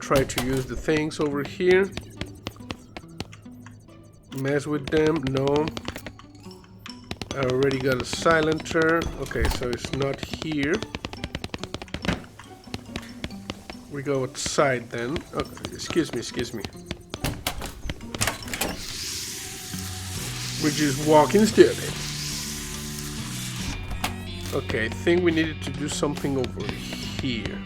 Try to use the things over here. Mess with them. No. I already got a silencer. Okay, so it's not here. We go outside then. Oh, excuse me. We're just walking steadily. Okay, I think we needed to do something over here.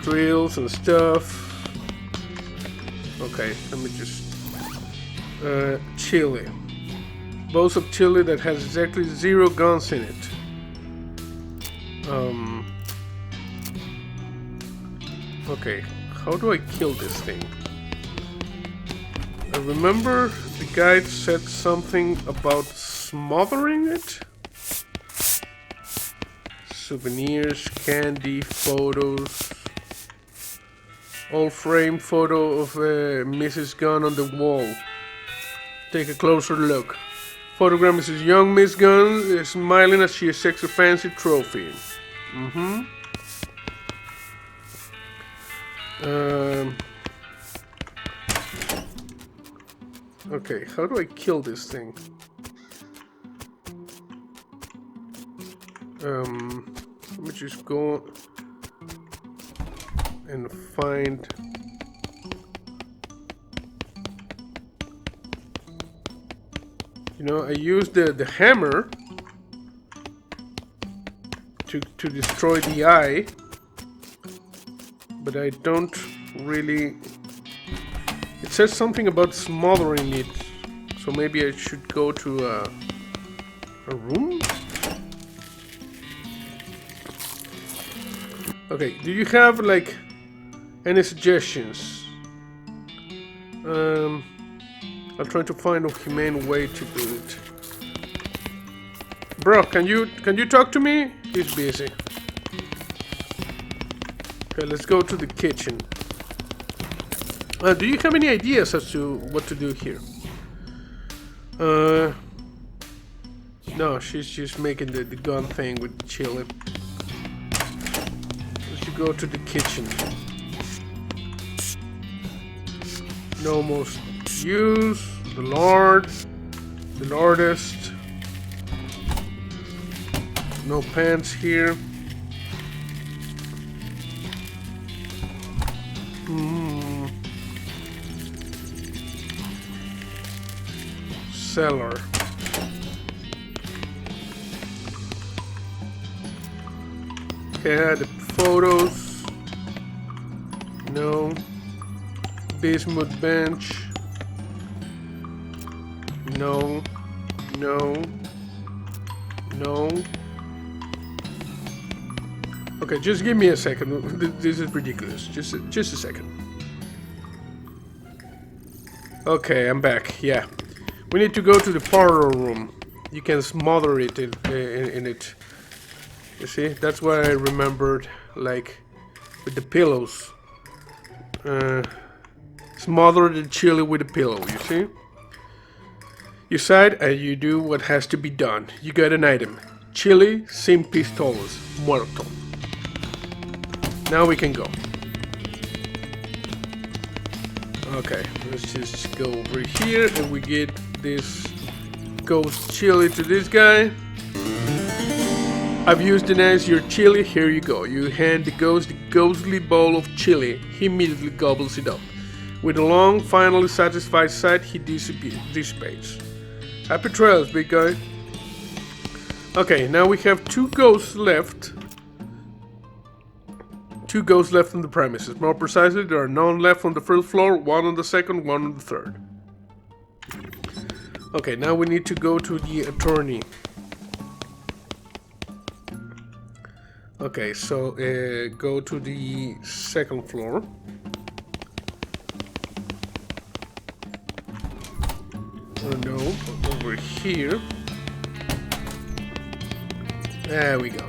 Drills and stuff. Okay, let me just... chili. Bows of chili that has exactly 0 guns in it. Okay, how do I kill this thing? I remember the guide said something about smothering it. Souvenirs, candy, photos. Old frame photo of Mrs. Gunn on the wall. Take a closer look. Photograph Mrs. Young Miss Gunn smiling as she accepts a fancy trophy. Okay, how do I kill this thing? Let me just go and find... You know, I used the hammer to destroy the eye, but I don't really... It says something about smothering it, so maybe I should go to a room? Okay, do you have like any suggestions? I'm trying to find a humane way to do it. Bro, can you talk to me? He's busy. Okay, let's go to the kitchen. Do you have any ideas as to what to do here? No, she's just making the gun thing with the chili. Let's go to the kitchen. No most use. The lard. The lardest. No pants here. Cellar. Yeah, the photos. No. Bismuth bench. No. No. No. Okay, just give me a second. This is ridiculous. Just a second. Okay, I'm back. Yeah. We need to go to the parlor room. You can smother it in it. You see? That's what I remembered, like, with the pillows. Smother the chili with a pillow, you see? You side and you do what has to be done. You got an item. Chili sin pistolas. Muerto. Now we can go. Okay, let's just go over here and we get this ghost chili to this guy. I've used the nice your chili, here you go. You hand the ghost the ghostly bowl of chili. He immediately gobbles it up. With a long, finally satisfied sight, he dissipates. Happy trails, big guy. Okay, now we have 2 ghosts left. 2 ghosts left on the premises. More precisely, there are none left on the first floor, 1 on the second, 1 on the third. Okay, now we need to go to the attorney. Okay, so go to the second floor. Oh no, over here. There we go.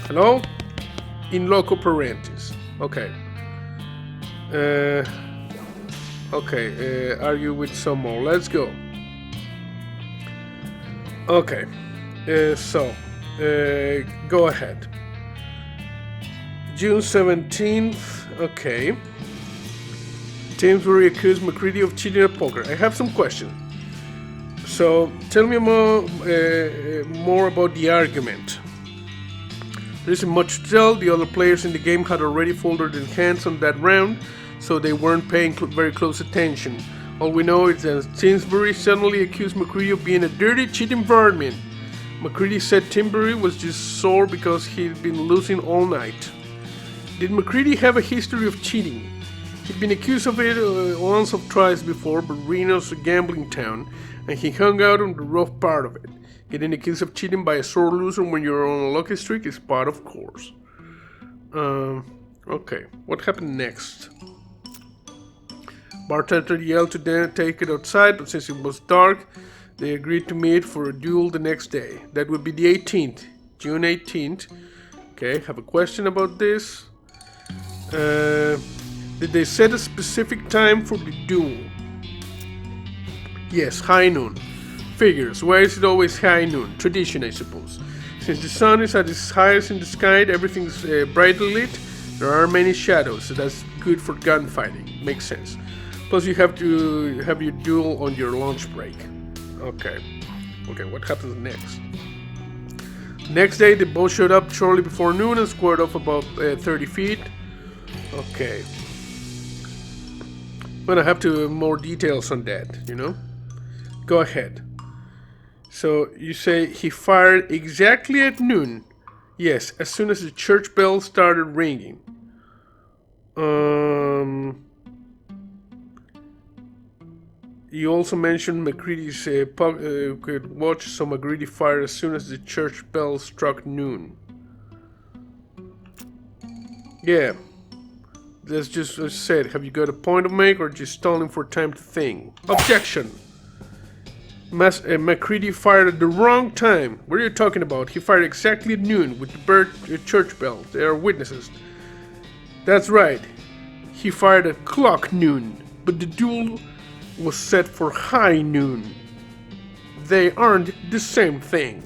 Hello? In loco parentis. Okay. Okay, are you with some more? Let's go. Okay. So, go ahead. June 17th. Okay. Timsbury accused McCready of cheating at poker. I have some questions. So, tell me more about the argument. There isn't much to tell. The other players in the game had already folded their hands on that round, so they weren't paying very close attention. All we know is that Timsbury suddenly accused McCready of being a dirty, cheating vermin. McCready said Timsbury was just sore because he'd been losing all night. Did McCready have a history of cheating? He'd been accused of it once or twice before, but Reno's a gambling town, and he hung out on the rough part of it. Getting accused of cheating by a sore loser when you're on a lucky streak is part of course. Okay, what happened next? Bartender yelled to them to take it outside, but since it was dark, they agreed to meet for a duel the next day. That would be the 18th, June 18th. Okay, have a question about this. Did they set a specific time for the duel? Yes, high noon. Figures. Why is it always high noon? Tradition, I suppose. Since the sun is at its highest in the sky, everything's brightly lit. There are many shadows, so that's good for gunfighting. Makes sense. Plus, you have to have your duel on your lunch break. Okay. Okay, what happens next? Next day, they both showed up shortly before noon and squared off about 30 feet. Okay. I'm gonna have to more details on that, you know? Go ahead. So, you say he fired exactly at noon. Yes, as soon as the church bell started ringing. You also mentioned McCready's could watch, so McCready fired as soon as the church bell struck noon. Yeah, that's just what I said. Have you got a point to make or just stalling for time to think? Objection! McCready fired at the wrong time. What are you talking about? He fired exactly at noon with the church bell. There are witnesses. That's right. He fired at clock noon, but the duel was set for high noon. They aren't the same thing.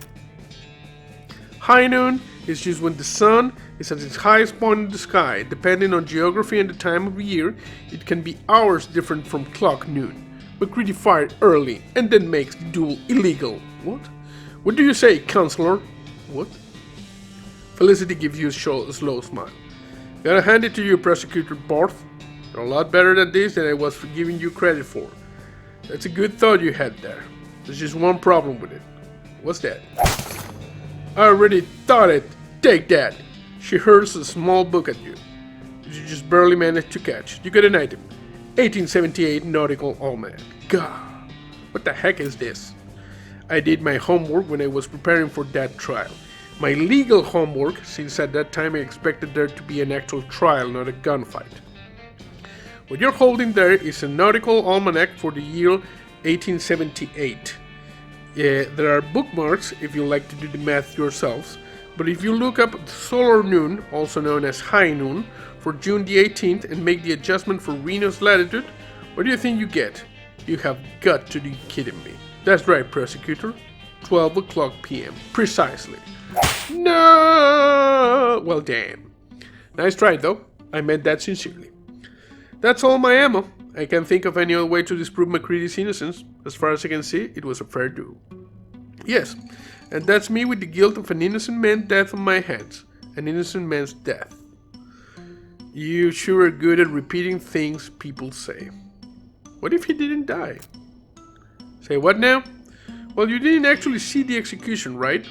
High noon is just when the sun is at its highest point in the sky. Depending on geography and the time of year, it can be hours different from clock noon. McCready fired early and then makes the duel illegal. What? What do you say, counselor? What? Felicity gives you a slow smile. Gotta hand it to you, Prosecutor Barth. You're a lot better at this than I was giving you credit for. That's a good thought you had there. There's just one problem with it. What's that? I already thought it. Take that. She hurls a small book at you. You just barely managed to catch. You got an item. 1878 Nautical Almanac. God, what the heck is this? I did my homework when I was preparing for that trial. My legal homework, since at that time I expected there to be an actual trial, not a gunfight. What you're holding there is a nautical almanac for the year 1878. There are bookmarks if you like to do the math yourselves, but if you look up solar noon, also known as high noon, for June the 18th and make the adjustment for Reno's latitude, what do you think you get? You have got to be kidding me. That's right, prosecutor. 12 o'clock p.m. Precisely. No! Well, damn. Nice try, though. I meant that sincerely. That's all my ammo. I can't think of any other way to disprove McCready's innocence. As far as I can see, it was a fair duel. Yes, and that's me with the guilt of an innocent man's death on my hands. An innocent man's death. You sure are good at repeating things people say. What if he didn't die? Say what now? Well, you didn't actually see the execution, right?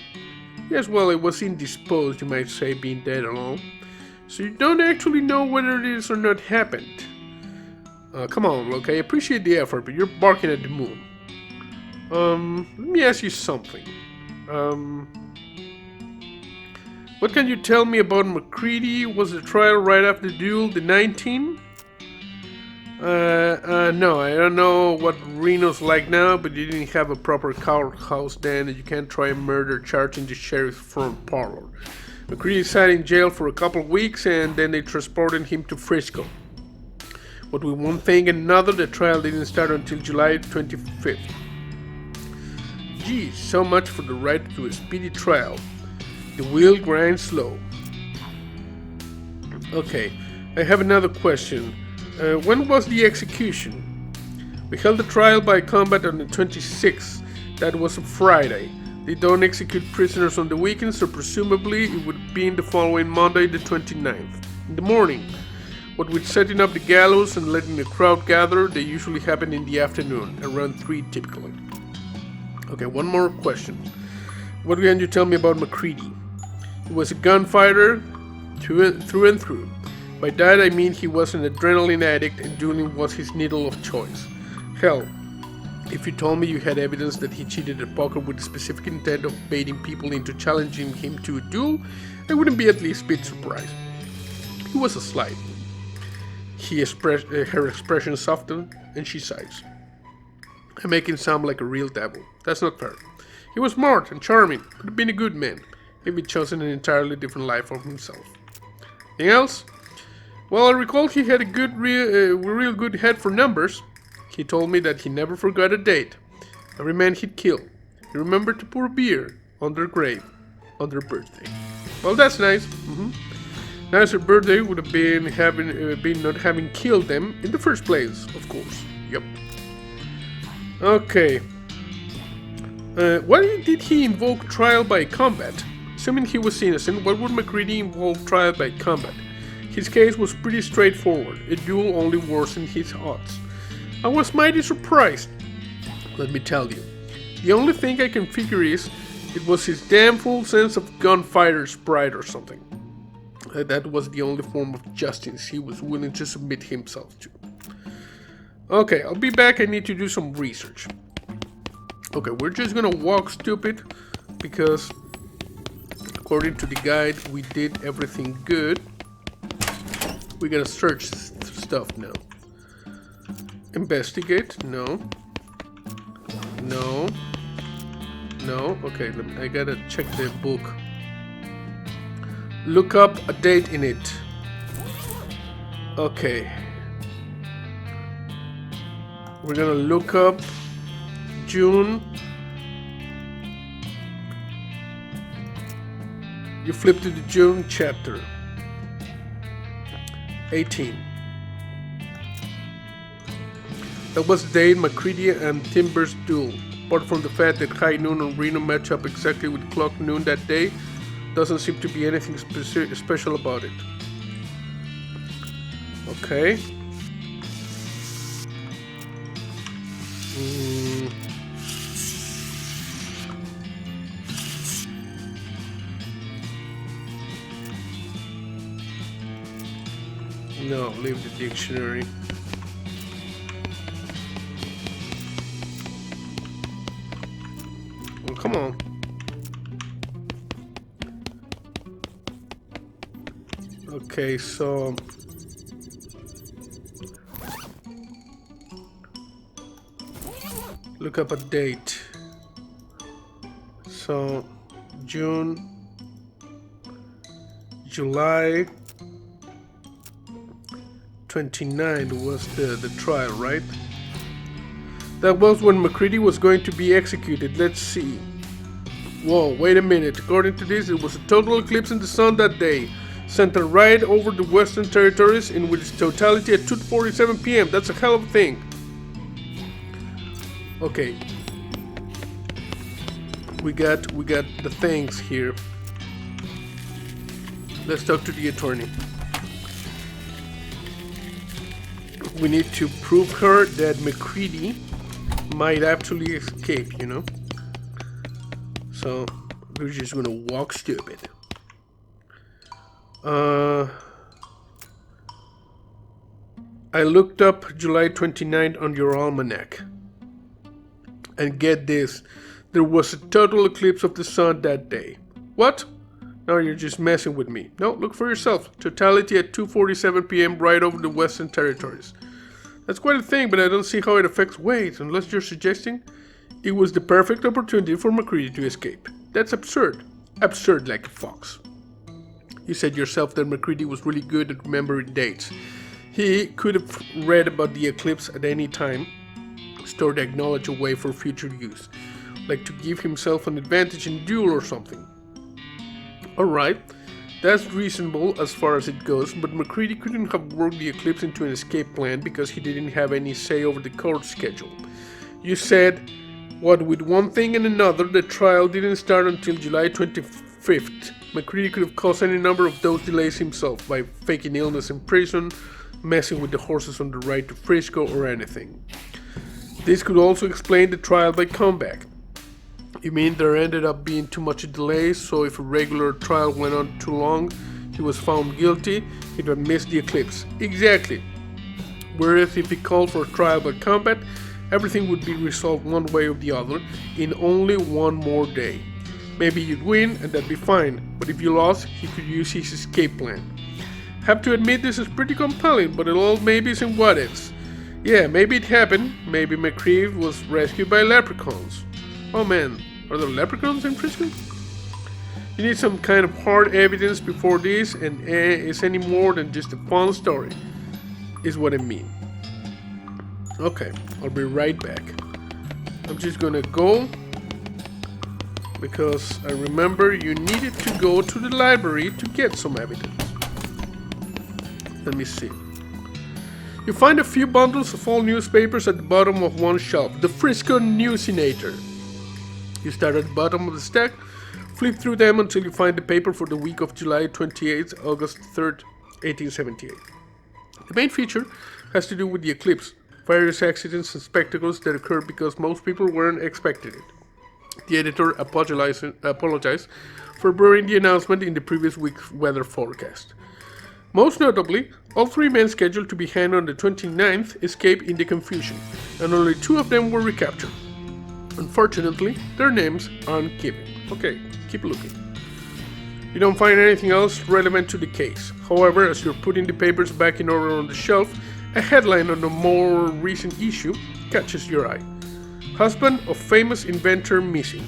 Yes, well, it was indisposed, you might say, being dead alone. So you don't actually know whether it is or not happened. Come on, look, I appreciate the effort, but you're barking at the moon. Let me ask you something. What can you tell me about McCready? Was the trial right after the duel, the 19th? No, I don't know what Reno's like now, but you didn't have a proper courthouse then, and you can't try a murder charge in the sheriff's front parlor. McCready sat in jail for a couple of weeks, and then they transported him to Frisco. But with one thing and another, the trial didn't start until July 25th. Geez, so much for the right to a speedy trial. The wheel grinds slow. Okay, I have another question. When was the execution? We held the trial by combat on the 26th. That was a Friday. They don't execute prisoners on the weekends, so presumably it would be in the following Monday, the 29th. In the morning. What with setting up the gallows and letting the crowd gather, they usually happen in the afternoon, around 3 typically. Okay, one more question. What can you tell me about Macready? He was a gunfighter through and through. By that I mean he was an adrenaline addict and dueling was his needle of choice. Hell, if you told me you had evidence that he cheated at poker with the specific intent of baiting people into challenging him to a duel, I wouldn't be at least a bit surprised. He was a slight. Her expression softened, and she sighs. I make him sound like a real devil. That's not fair. He was smart and charming, could have been a good man, if he'd chosen an entirely different life for himself. Anything else? Well, I recall he had a real good head for numbers. He told me that he never forgot a date. Every man he'd killed. He remembered to pour beer on their grave, on their birthday. Well, that's nice. Nicer birthday would have been not having killed them in the first place, of course. Yep. Okay. Why did he invoke trial by combat? Assuming he was innocent, why would McCready invoke trial by combat? His case was pretty straightforward. A duel only worsened his odds. I was mighty surprised. Let me tell you. The only thing I can figure is it was his damn full sense of gunfighter's pride or something. That was the only form of justice he was willing to submit himself to. Okay, I'll be back. I need to do some research. Okay, we're just gonna walk stupid because according to the guide we did everything good. We gotta search stuff now. Investigate? No. No. No. Okay, I gotta check the book. Look up a date in it. Okay. We're gonna look up June. You flip to the June chapter. 18. That was the day in Macready and Timber's duel. Apart from the fact that High Noon and Reno match up exactly with Clock Noon that day, doesn't seem to be anything special about it. Okay. No, leave the dictionary. Well, come on. Okay, so look up a date. So June, July 29 was the trial, right? That was when McCready was going to be executed. Let's see. Whoa, wait a minute. According to this, it was a total eclipse in the sun that day. Centered right over the Western Territories in its totality at 2:47 p.m. That's a hell of a thing. Okay. We got the things here. Let's talk to the attorney. We need to prove her that McCready might actually escape, you know? So, we're just gonna walk stupid. I looked up July 29th on your almanac. And get this, there was a total eclipse of the sun that day. What? No, you're just messing with me. No, look for yourself. Totality at 2:47 p.m. right over the Western Territories. That's quite a thing, but I don't see how it affects weight, unless you're suggesting it was the perfect opportunity for McCready to escape. That's absurd. Absurd like a fox. You said yourself that McCready was really good at remembering dates. He could have read about the eclipse at any time, stored that knowledge away for future use, like to give himself an advantage in duel or something. Alright, That's reasonable as far as it goes, but McCready couldn't have worked the eclipse into an escape plan because he didn't have any say over the court schedule. You said, what with one thing and another, the trial didn't start until July 25th. McCready could have caused any number of those delays himself by faking illness in prison, messing with the horses on the ride to Frisco, or anything. This could also explain the trial by comeback. You mean there ended up being too much delay, so if a regular trial went on too long, he was found guilty, he'd have missed the eclipse. Exactly. Whereas if he called for a trial by combat, everything would be resolved one way or the other in only one more day. Maybe you'd win and that'd be fine, but if you lost, he could use his escape plan. Have to admit this is pretty compelling, but it all maybes and what ifs. Yeah, maybe it happened, maybe McCready was rescued by leprechauns. Oh man, are there leprechauns in Frisco? You need some kind of hard evidence before this, and is any more than just a fun story, is what I mean. Okay, I'll be right back. I'm just gonna go, because I remember you needed to go to the library to get some evidence. Let me see. You find a few bundles of all newspapers at the bottom of one shelf, the Frisco Newsinator. You start at the bottom of the stack, flip through them until you find the paper for the week of July 28th, August 3rd, 1878. The main feature has to do with the eclipse, various accidents and spectacles that occurred because most people weren't expecting it. The editor apologized for blurring the announcement in the previous week's weather forecast. Most notably, all three men scheduled to be hanged on the 29th escaped in the confusion, and only two of them were recaptured. Unfortunately, their names aren't given. Okay, keep looking. You don't find anything else relevant to the case. However, as you're putting the papers back in order on the shelf, a headline on a more recent issue catches your eye. Husband of famous inventor missing.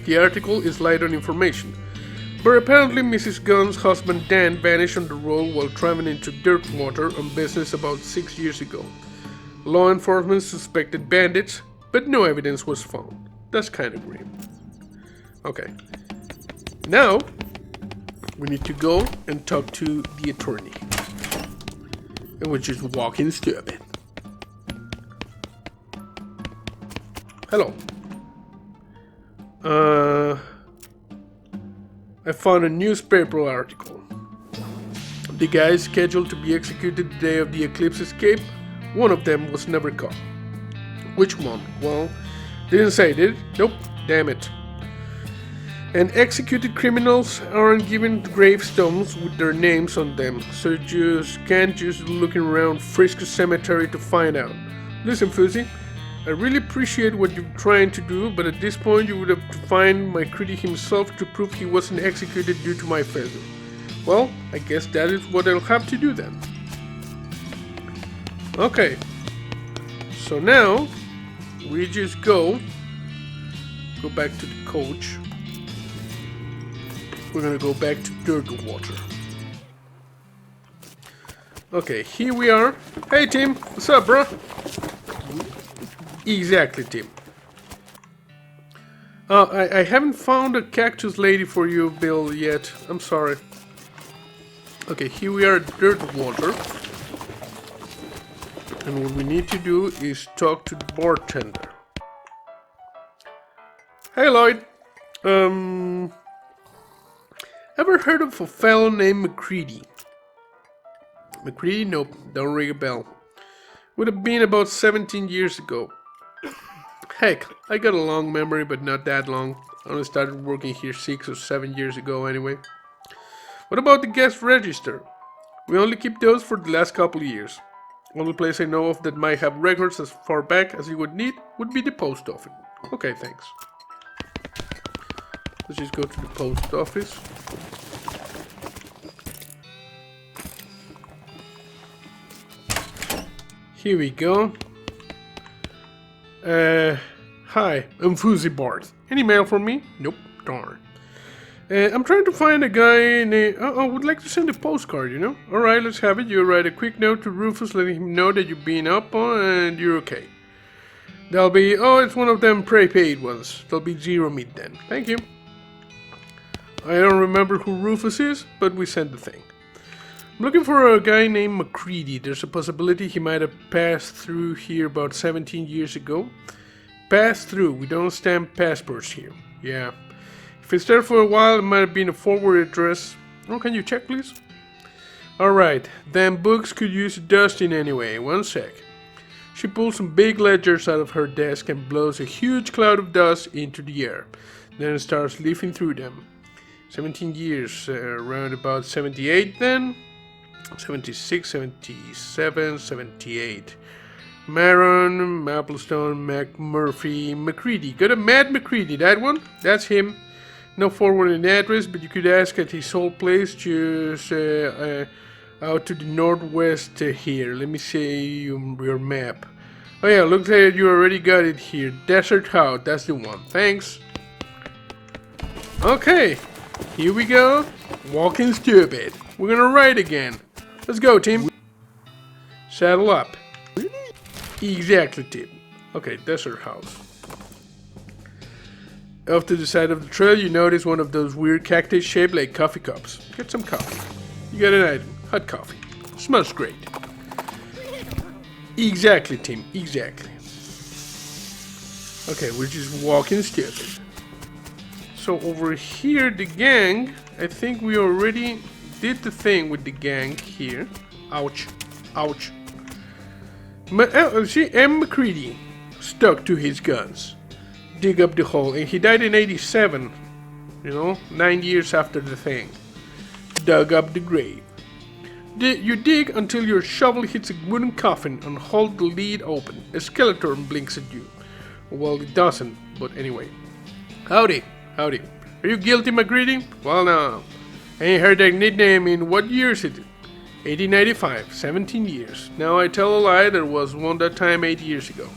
The article is light on information, but apparently Mrs. Gunn's husband Dan vanished on the road while traveling into Dirtwater on business about 6 years ago. Law enforcement suspected bandits, but no evidence was found. That's kind of grim. Okay. Now, we need to go and talk to the attorney. And we're just walking stupid. Hello. I found a newspaper article. The guys scheduled to be executed the day of the eclipse escape, one of them was never caught. Which one? Well, didn't say, did it? Nope, damn it. And executed criminals aren't given gravestones with their names on them, so you just can't just looking around Frisco Cemetery to find out. Listen, Fuzzy, I really appreciate what you're trying to do, but at this point you would have to find McCready himself to prove he wasn't executed due to my failure. Well, I guess that is what I'll have to do then. Okay, so now we just go back to the coach. We're gonna go back to Dirtwater. Okay, here we are. Hey Tim, what's up, bro? Exactly, Tim. I haven't found a cactus lady for you, Bill, yet. I'm sorry. Okay, here we are at Dirtwater. And what we need to do is talk to the bartender. Hey, Lloyd. Ever heard of a fellow named McCready? McCready? Nope, don't ring a bell. Would have been about 17 years ago. Heck, I got a long memory, but not that long. I only started working here 6 or 7 years ago anyway. What about the guest register? We only keep those for the last couple of years. Only place I know of that might have records as far back as you would need would be the post office. Okay, thanks. Let's just go to the post office. Here we go. Hi, I'm Fuzzy Bart. Any mail for me? Nope, darn. I'm trying to find a guy named... I would like to send a postcard, you know? Alright, let's have it. You write a quick note to Rufus letting him know that you've been up on and you're okay. There'll be... Oh, it's one of them prepaid ones. There'll be 0 meat then. Thank you. I don't remember who Rufus is, but we sent the thing. I'm looking for a guy named Macready. There's a possibility he might have passed through here about 17 years ago. Passed through. We don't stamp passports here. Yeah. If it's there for a while, it might have been a forward address. Oh, can you check, please? Alright. Them books could use dusting anyway. One sec. She pulls some big ledgers out of her desk and blows a huge cloud of dust into the air. Then starts leafing through them. 17 years. Around about 78 then? 76, 77, 78. Maron, Maplestone, McMurphy, McCready. Got a Mad McCready, that one? That's him. No forwarding address, but you could ask at his old place just out to the northwest here. Let me see your map. Oh yeah, looks like you already got it here. Desert House, that's the one. Thanks. Okay, here we go. Walking stupid. We're gonna ride again. Let's go, team. Saddle up. Exactly, team. Okay, Desert House. Off to the side of the trail, you notice one of those weird cactus shaped like coffee cups. Get some coffee. You got an item. Hot coffee. Smells great. Exactly, team. Exactly. Okay, we're just walking stupid. So over here, the gang, I think we already did the thing with the gang here. Ouch. Ouch. See, McCready stuck to his guns. Dig up the hole, and he died in 87. You know, 9 years after the thing. Dug up the grave. You dig until your shovel hits a wooden coffin and hold the lid open. A skeleton blinks at you. Well, it doesn't, but anyway. Howdy. Howdy. Are you guilty, McCready? Well, no. I ain't heard that nickname in what year is it? 1895, 17 years. Now I tell a lie, there was one that time 8 years ago.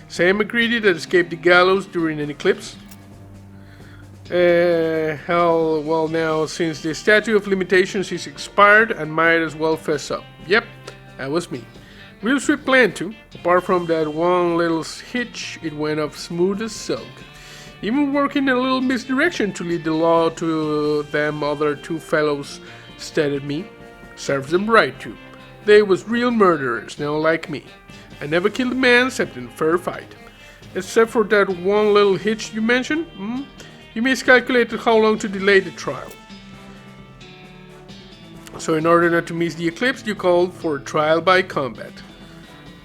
Same McCready that escaped the gallows during an eclipse? Hell, well now, since the statute of limitations is expired, I might as well fess up. Yep, that was me. Real sweet plan too. Apart from that one little hitch, it went off smooth as silk. Even working a little misdirection to lead the law to them other two fellows stated me. Serves them right too. They was real murderers, now like me. I never killed a man except in a fair fight. Except for that one little hitch you mentioned, You miscalculated how long to delay the trial. So in order not to miss the eclipse, you called for a trial by combat.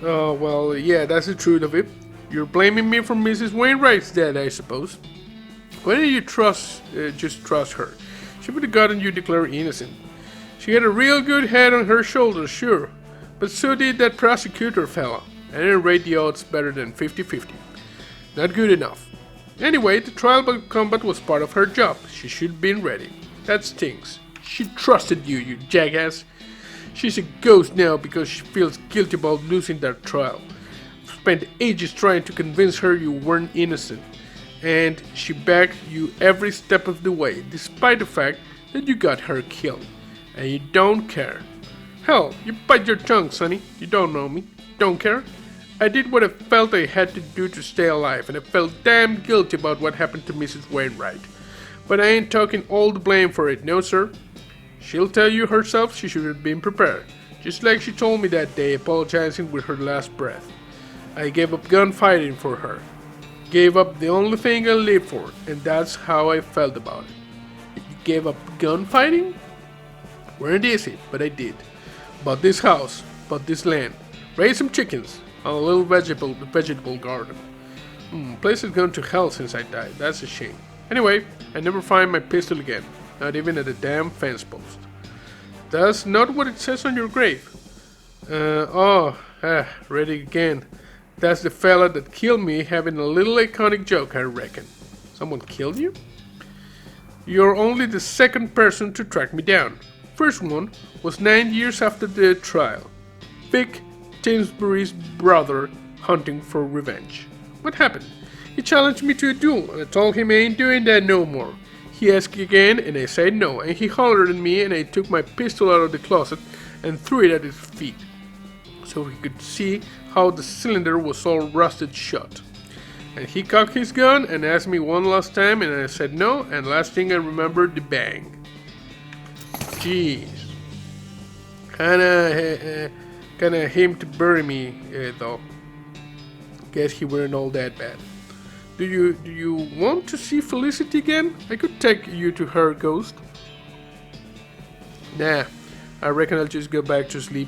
Oh, well, yeah, that's the truth of it. You're blaming me for Mrs. Wainwright's death, I suppose. Why didn't you just trust her? She would have gotten you declared innocent. She had a real good head on her shoulders, sure. But so did that prosecutor fella. I didn't rate the odds better than 50-50. Not good enough. Anyway, the trial by combat was part of her job. She should have been ready. That stinks. She trusted you, you jackass. She's a ghost now because she feels guilty about losing that trial. Spent ages trying to convince her you weren't innocent. And she backed you every step of the way, despite the fact that you got her killed. And you don't care. Hell, you bite your tongue, sonny. You don't know me. Don't care. I did what I felt I had to do to stay alive, and I felt damn guilty about what happened to Mrs. Wainwright. But I ain't taking all the blame for it, no sir. She'll tell you herself she should have been prepared, just like she told me that day, apologizing with her last breath. I gave up gunfighting for her. Gave up the only thing I lived for, and that's how I felt about it. You gave up gunfighting? Weren't easy, but I did. Bought this house, bought this land, raised some chickens, on a little vegetable garden. Place has gone to hell since I died, that's a shame. Anyway, I never find my pistol again, not even at a damn fence post. That's not what it says on your grave. Read it again. That's the fella that killed me having a little iconic joke, I reckon. Someone killed you? You're only the second person to track me down. First one was 9 years after the trial. Vic Tinsbury's brother hunting for revenge. What happened? He challenged me to a duel, and I told him I ain't doing that no more. He asked again, and I said no, and he hollered at me, and I took my pistol out of the closet and threw it at his feet, so he could see how the cylinder was all rusted shut. And he cocked his gun and asked me one last time, and I said no, and last thing I remembered, the bang. Jeez. Kinda him to bury me, though. Guess he weren't all that bad. Do you want to see Felicity again? I could take you to her, Ghost. Nah, I reckon I'll just go back to sleep.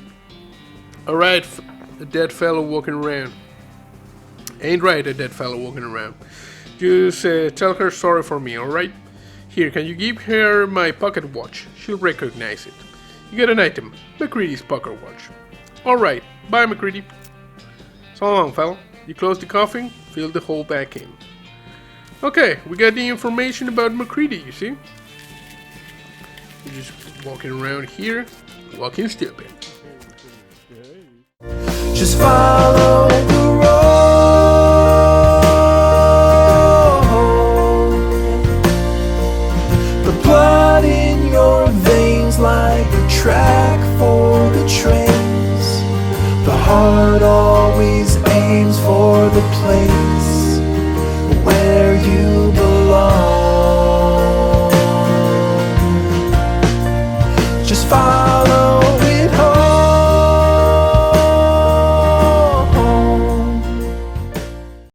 Alright, a dead fellow walking around. Ain't right, a dead fellow walking around. Just tell her sorry for me, alright? Here, can you give her my pocket watch? She'll recognize it. You get an item, McCready's pocket watch. Alright, bye McCready. So long, fella. You close the coffin, fill the hole back in. Okay, we got the information about McCready, you see? We're just walking around here, walking stupid. Just follow the road. The blood in your veins like a track for the trains. The heart always aims for the place where you belong. Just follow